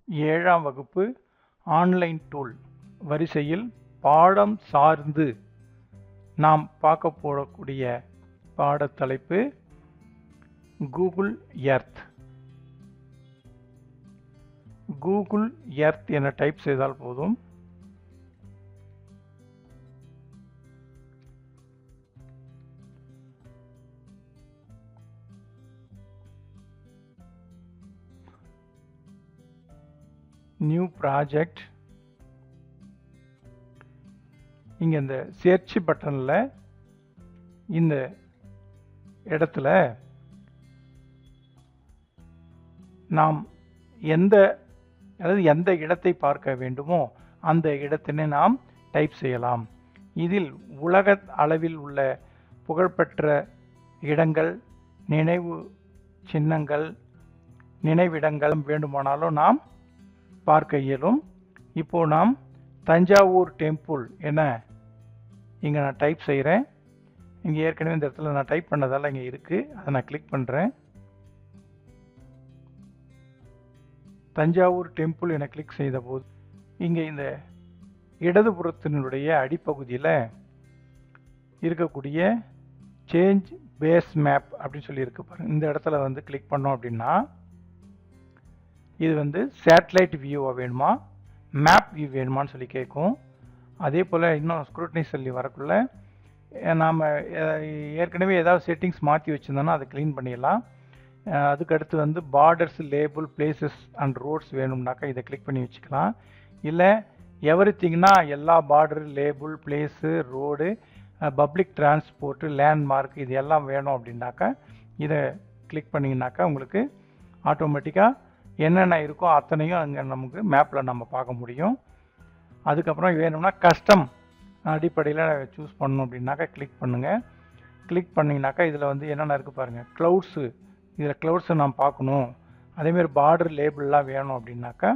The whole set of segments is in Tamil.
ஏழாம் வகுப்பு ஆன்லைன் டூல் வரிசையில் பாடம் சார்ந்து நாம் பார்க்க போகக்கூடிய பாடத்தலைப்பு கூகுள் எர்த். கூகுள் எர்த் என டைப் செய்தால் போதும். New project. இங்கே இந்த சர்ச் பட்டனில் இந்த இடத்துல நாம் எந்த இடத்தை பார்க்க வேண்டுமோ அந்த இடத்தினை நாம் டைப் செய்யலாம். இதில் உலக அளவில் உள்ள புகழ்பெற்ற இடங்கள், நினைவு சின்னங்கள், நினைவிடங்கள் வேண்டுமானாலும் நாம் பார்க்க இயலும். இப்போ நாம் தஞ்சாவூர் டெம்பிள் என இங்கே நான் டைப் செய்கிறேன். இங்கே ஏற்கனவே இந்த இடத்துல நான் டைப் பண்ணதால் இங்கே இருக்குது, அதை நான் கிளிக் பண்ணுறேன். தஞ்சாவூர் டெம்பிள் என கிளிக் செய்த போது இங்கே இந்த இடதுபுறத்தினுடைய அடிப்பகுதியில் இருக்கக்கூடிய சேஞ்ச் பேஸ் மேப் அப்படின்னு சொல்லி இருக்கு பாருங்க. இந்த இடத்துல கிளிக் பண்ணோம் அப்படின்னா இது சேட்டலைட் வியூவாக வேணுமா, மேப் வியூ வேணுமான்னு சொல்லி கேட்கும். அதே போல் இன்னும் ஸ்க்ரூட்னி சொல்லி வரக்குள்ள நாம் ஏற்கனவே ஏதாவது செட்டிங்ஸ் மாற்றி வச்சுருந்தோன்னா அதை க்ளீன் பண்ணிடலாம். அதுக்கடுத்து borders, label, places and roads வேணும்னாக்கா இதை கிளிக் பண்ணி வச்சுக்கலாம். இல்லை எவ்ரிதிங்னா எல்லா border, label, place, road, public transport, landmark இது எல்லாம் வேணும் அப்படின்னாக்கா இதை கிளிக் பண்ணிங்கனாக்கா உங்களுக்கு ஆட்டோமேட்டிக்காக என்னென்ன இருக்கோ அத்தனையும் அங்கே நமக்கு மேப்பில் நம்ம பார்க்க முடியும். அதுக்கப்புறம் வேணும்னா கஸ்டம் அடிப்படையில் சூஸ் பண்ணணும் அப்படின்னாக்கா கிளிக் பண்ணுங்கள். கிளிக் பண்ணிங்கனாக்கா இதில் என்னென்ன இருக்குது பாருங்கள். க்ளவுட்ஸு, இதில் க்ளவுட்ஸை நாம் பார்க்கணும். அதேமாதிரி பார்டர், லேபிள்லாம் வேணும் அப்படின்னாக்கா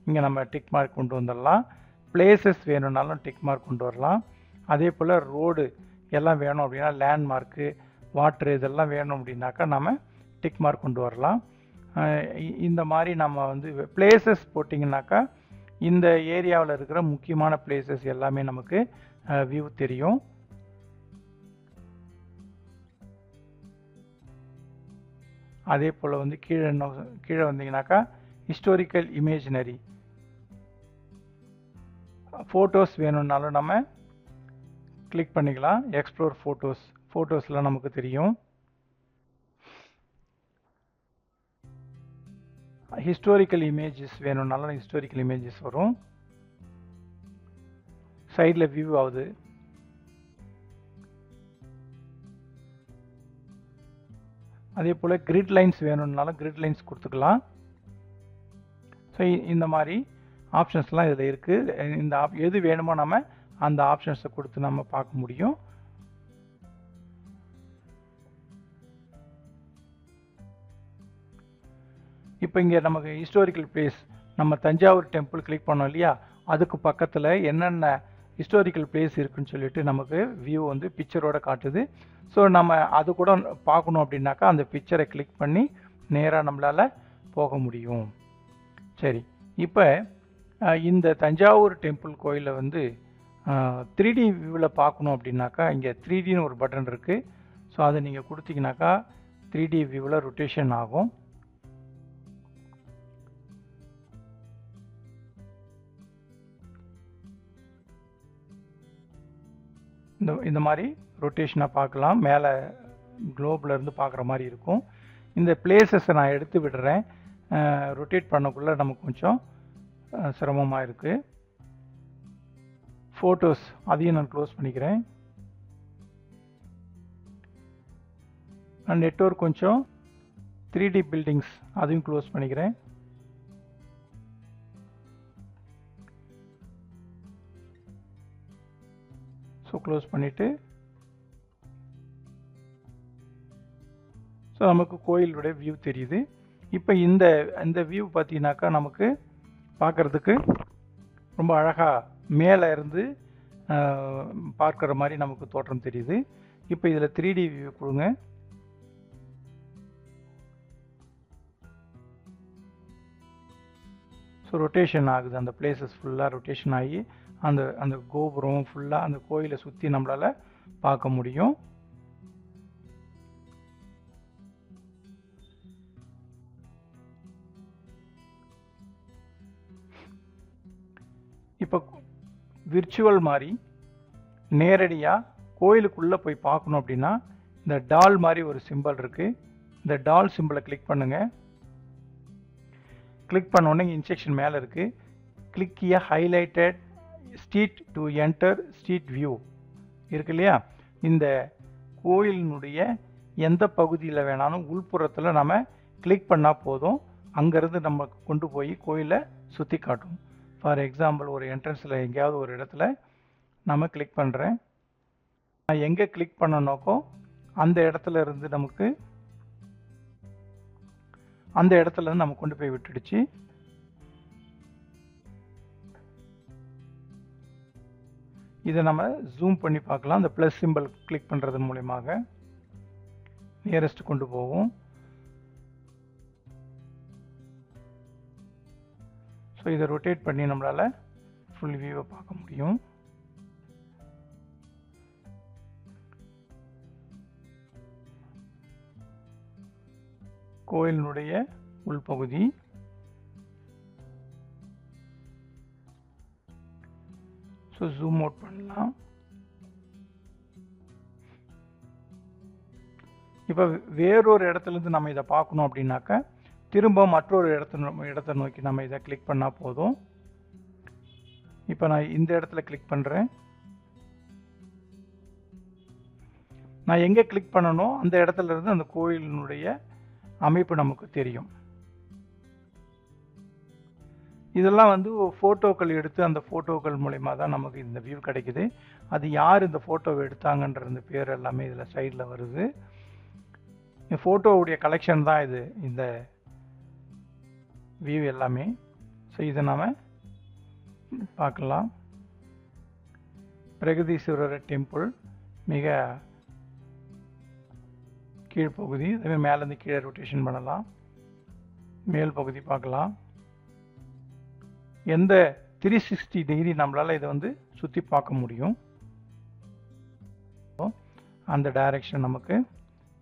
இங்கே நம்ம டிக் மார்க் கொண்டு வந்துடலாம். பிளேசஸ் வேணும்னாலும் டிக் மார்க் கொண்டு வரலாம். அதே போல் ரோடு எல்லாம் வேணும் அப்படின்னா, லேண்ட்மார்க்கு, வாட்ரு இதெல்லாம் வேணும் அப்படின்னாக்கா நம்ம டிக் மார்க் கொண்டு வரலாம். இந்த மாதிரி நம்ம பிளேசஸ் போட்டிங்கனாக்கா இந்த ஏரியாவில் இருக்கிற முக்கியமான பிளேசஸ் எல்லாமே நமக்கு வியூ தெரியும். அதே போல் கீழே வந்தீங்கன்னாக்கா ஹிஸ்டாரிக்கல் இமேஜினரி ஃபோட்டோஸ் வேணும்னாலும் நம்ம கிளிக் பண்ணிக்கலாம். எக்ஸ்ப்ளோர் ஃபோட்டோஸ்லாம் நமக்கு தெரியும். ஹிஸ்டாரிக்கல் இமேஜஸ் வேணும்னாலும் ஹிஸ்டாரிக்கல் இமேஜஸ் வரும். சைடில் வியூ ஆகுது. அதே போல் கிரிட் லைன்ஸ் வேணும்னாலும் கிரிட் லைன்ஸ் கொடுத்துக்கலாம். ஸோ இந்த மாதிரி ஆப்ஷன்ஸ்லாம் இதில் இருக்குது. இந்த எது வேணுமோ நம்ம அந்த ஆப்ஷன்ஸை கொடுத்து நம்ம பார்க்க முடியும். இப்போ இங்கே நமக்கு ஹிஸ்டாரிக்கல் பிளேஸ், நம்ம தஞ்சாவூர் டெம்பிள் கிளிக் பண்ணோம் இல்லையா, அதுக்கு பக்கத்தில் என்னென்ன ஹிஸ்டாரிக்கல் பிளேஸ் இருக்குன்னு சொல்லிட்டு நமக்கு வியூ பிக்சரோட காட்டுது. ஸோ நம்ம அது கூட பார்க்கணும் அப்படின்னாக்கா அந்த பிக்சரை கிளிக் பண்ணி நேராக நம்மளால் போக முடியும். சரி, இப்போ இந்த தஞ்சாவூர் டெம்பிள் கோயிலை 3D வியூவில் பார்க்கணும் அப்படின்னாக்கா இங்கே 3Dன்னு ஒரு பட்டன் இருக்குது. ஸோ அதை நீங்கள் கொடுத்தீங்கன்னாக்கா 3D வியூவில் ரொட்டேஷன் ஆகும். இந்த மாதிரி ரொட்டேஷனாக பார்க்கலாம். மேலே குளோபில் இருந்து பார்க்குற மாதிரி இருக்கும். இந்த பிளேசஸை நான் எடுத்து விடுறேன். ரொட்டேட் பண்ணக்குள்ளே நமக்கு கொஞ்சம் சிரமமாக இருக்குது. ஃபோட்டோஸ் அதையும் நான் க்ளோஸ் பண்ணிக்கிறேன். நெட்வொர்க் கொஞ்சம் 3D பில்டிங்ஸ் அதையும் க்ளோஸ் பண்ணிக்கிறேன். ஸோ க்ளோஸ் பண்ணிவிட்டு ஸோ நமக்கு கோயிலுடைய வியூ தெரியுது. இப்போ இந்த வியூ பார்த்தீங்கன்னாக்கா நமக்கு பார்க்குறதுக்கு ரொம்ப அழகாக மேலே இருந்து பார்க்குற மாதிரி நமக்கு தோற்றம் தெரியுது. இப்போ இதில் 3D வியூ கொடுங்க. ஸோ ரொட்டேஷன் ஆகுது, அந்த பிளேசஸ் ஃபுல்லாக ரொட்டேஷன் ஆகி அந்த அந்த கோபுரம் ஃபுல்லாக அந்த கோயிலை சுற்றி நம்மளால் பார்க்க முடியும். இப்போ விர்ச்சுவல் மாதிரி நேரடியாக கோயிலுக்குள்ளே போய் பார்க்கணும் அப்படின்னா இந்த டால் மாதிரி ஒரு சிம்பிள் இருக்குது. இந்த டால் சிம்பிளை கிளிக் பண்ணுங்கள். கிளிக் பண்ணோன்னே இன்ஸ்ட்ரக்ஷன் மேலே இருக்குது. Click A highlighted street to enter street view இருக்கு இல்லையா? இந்த கோயிலினுடைய எந்த பகுதியில் வேணாலும் உள்புறத்தில் நம்ம கிளிக் பண்ணால் போதும், அங்கேருந்து நம்ம கொண்டு போய் கோயிலை சுற்றி காட்டும். ஃபார் எக்ஸாம்பிள் ஒரு என்ட்ரன்ஸில் எங்கேயாவது ஒரு இடத்துல நம்ம கிளிக் பண்ணுறேன். நான் எங்கே கிளிக் பண்ணனோக்கோ அந்த இடத்துல இருந்து நமக்கு அந்த இடத்துல இருந்து நம்ம கொண்டு போய் விட்டுடுச்சு. இதை நம்ம ஜூம் பண்ணி பார்க்கலாம். அந்த ப்ளஸ் சிம்பிள் கிளிக் பண்ணுறது மூலமாக நியரஸ்ட் கொண்டு போவோம். ஸோ இதை ரொட்டேட் பண்ணி நம்மளால் ஃபுல் வியூவை பார்க்க முடியும். கோயிலினுடைய உள்பகுதி. ஸோ ஜூம் அவுட் பண்ணலாம். இப்போ வேறொரு இடத்துலேருந்து நம்ம இதை பார்க்கணும் அப்படின்னாக்கா திரும்ப மற்றொரு இடத்தை நோக்கி நம்ம இதை கிளிக் பண்ணால் போதும். இப்போ நான் இந்த இடத்துல கிளிக் பண்ணுறேன். நான் எங்கே கிளிக் பண்ணணும் அந்த இடத்துல இருந்து அந்த கோயிலினுடைய அமைப்பு நமக்கு தெரியும். இதெல்லாம் வந்து ஃபோட்டோக்கள் எடுத்து அந்த ஃபோட்டோக்கள் மூலயமா தான் நமக்கு இந்த வியூ கிடைக்குது. அது யார் இந்த ஃபோட்டோவை எடுத்தாங்கன்ற இந்த பேர் எல்லாமே இதில் சைடில் வருது. ஃபோட்டோவுடைய கலெக்ஷன் தான் இது, இந்த வியூ எல்லாமே. ஸோ இதை நாம் பார்க்கலாம். பிரகதீஸ்வரர் டெம்பிள் மிக கீழ்ப்பகுதி. அதேமாதிரி மேலேருந்து கீழே ரொட்டேஷன் பண்ணலாம். மேல் பகுதி பார்க்கலாம். எந்த 360 டிகிரி நம்மளால் இதை வந்து சுற்றி பார்க்க முடியும். அந்த டைரக்ஷன் நமக்கு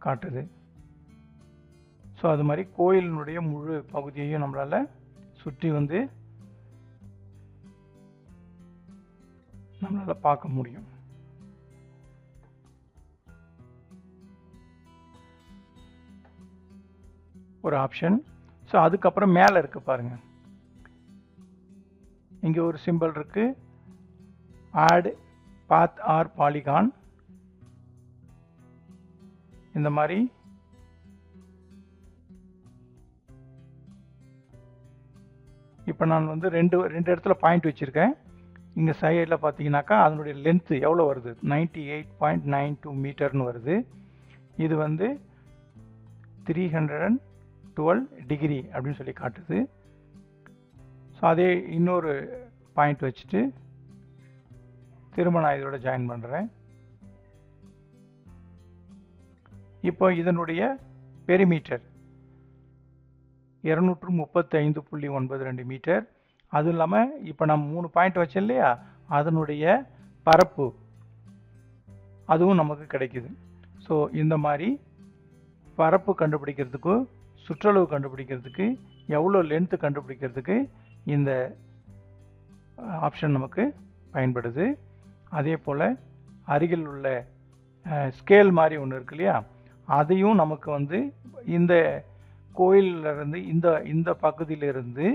காட்டுது. ஸோ அது மாதிரி கோயிலினுடைய முழு பகுதியையும் நம்மளால் சுற்றி வந்து நம்மளால் பார்க்க முடியும். ஒரு ஆப்ஷன். ஸோ அதுக்கப்புறம் மேலே இருக்கு பாருங்க, இங்கே ஒரு சிம்பிள் இருக்கு, ஆட் பாத் ஆர் பாலிகான். இந்த மாதிரி இப்போ நான் வந்து ரெண்டு இடத்துல பாயிண்ட் வச்சுருக்கேன். இங்கே சைடில் பார்த்தீங்கன்னாக்கா அதனுடைய லென்த்து எவ்வளோ வருது, 98.92 மீட்டர்னு வருது. இது வந்து 312 டிகிரி அப்படின்னு சொல்லி காட்டுது. ஸோ அதே இன்னொரு பாயிண்ட் வச்சுட்டு திரும்ப நான் இதோட ஜாயின் பண்ணுறேன். இப்போ இதனுடைய பெரிமீட்டர் 235.92 மீட்டர். அதுவும் இல்லாமல் இப்போ நம்ம 3 பாயிண்ட் வச்சோம் இல்லையா, அதனுடைய பரப்பு அதுவும் நமக்கு கிடைக்குது. ஸோ இந்த மாதிரி பரப்பு கண்டுபிடிக்கிறதுக்கு, சுற்றளவு கண்டுபிடிக்கிறதுக்கு, எவ்வளோ லென்த்து கண்டுபிடிக்கிறதுக்கு இந்த ஆப்ஷன் நமக்கு பயன்படுது. அதே போல் அருகில் உள்ள ஸ்கேல் மாதிரி ஒன்று இருக்கு இல்லையா, அதையும் நமக்கு வந்து இந்த கோயிலிருந்து இந்த பகுதியிலிருந்து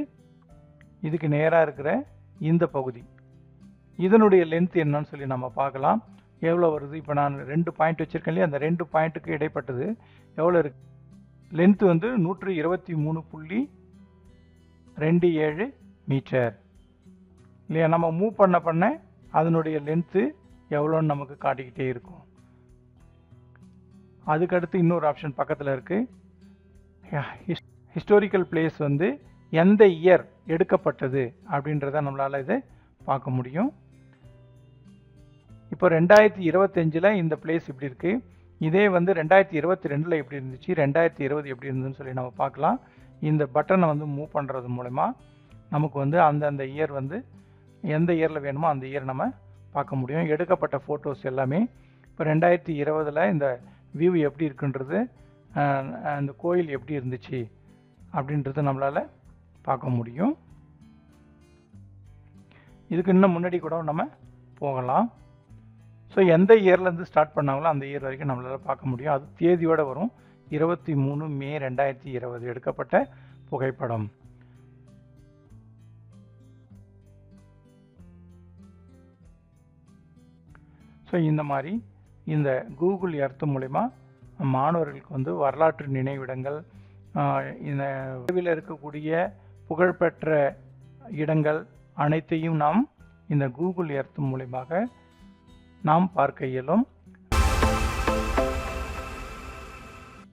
இதுக்கு நேராக இருக்கிற இந்த பகுதி, இதனுடைய லென்த் என்னன்னு சொல்லி நம்ம பார்க்கலாம். எவ்வளோ வருது, இப்போ நான் 2 பாயிண்ட் வச்சுருக்கேன் இல்லையா, அந்த 2 பாயிண்ட்டுக்கு இடைப்பட்டது எவ்வளோ இருக்கு, லென்த்து வந்து 123.27 மீட்டர் இல்லையா. நம்ம மூவ் பண்ண அதனுடைய லென்த்து எவ்வளோன்னு நமக்கு காட்டிக்கிட்டே இருக்கும். அதுக்கடுத்து இன்னொரு ஆப்ஷன் பக்கத்தில் இருக்குது, ஹிஸ்டாரிக்கல் பிளேஸ் வந்து எந்த இயர் எடுக்கப்பட்டது அப்படின்றத நம்மளால் இதை பார்க்க முடியும். இப்போ 2025 இந்த பிளேஸ் இப்படி இருக்குது. இதே வந்து 2022 எப்படி இருந்துச்சு, 2020 எப்படி இருந்ததுன்னு சொல்லி நம்ம பார்க்கலாம். இந்த பட்டனை வந்து மூவ் பண்ணுறது மூலமா நமக்கு வந்து அந்தந்த இயர் வந்து எந்த இயரில் வேணுமோ அந்த இயர் நம்ம பார்க்க முடியும். எடுக்கப்பட்ட ஃபோட்டோஸ் எல்லாமே இப்போ 2020 இந்த வியூ எப்படி இருக்குன்றது, அந்த கோயில் எப்படி இருந்துச்சு அப்படின்றது நம்மளால் பார்க்க முடியும். இதுக்கு இன்னும் முன்னாடி கூட நம்ம போகலாம். ஸோ எந்த இயர்லேருந்து ஸ்டார்ட் பண்ணாங்களோ அந்த இயர் வரைக்கும் நம்மளால் பார்க்க முடியும். அது தேதியோடு வரும். 23 மே 2020 எடுக்கப்பட்ட புகைப்படம். ஸோ இந்த மாதிரி இந்த கூகுள் எர்த் மூலிமா மாணவர்களுக்கு வந்து வரலாற்று நினைவிடங்கள், இந்த உலகில் இருக்கக்கூடிய புகழ்பெற்ற இடங்கள் அனைத்தையும் நாம் இந்த கூகுள் எர்த் மூலியமாக நாம் பார்க்க இயலும்.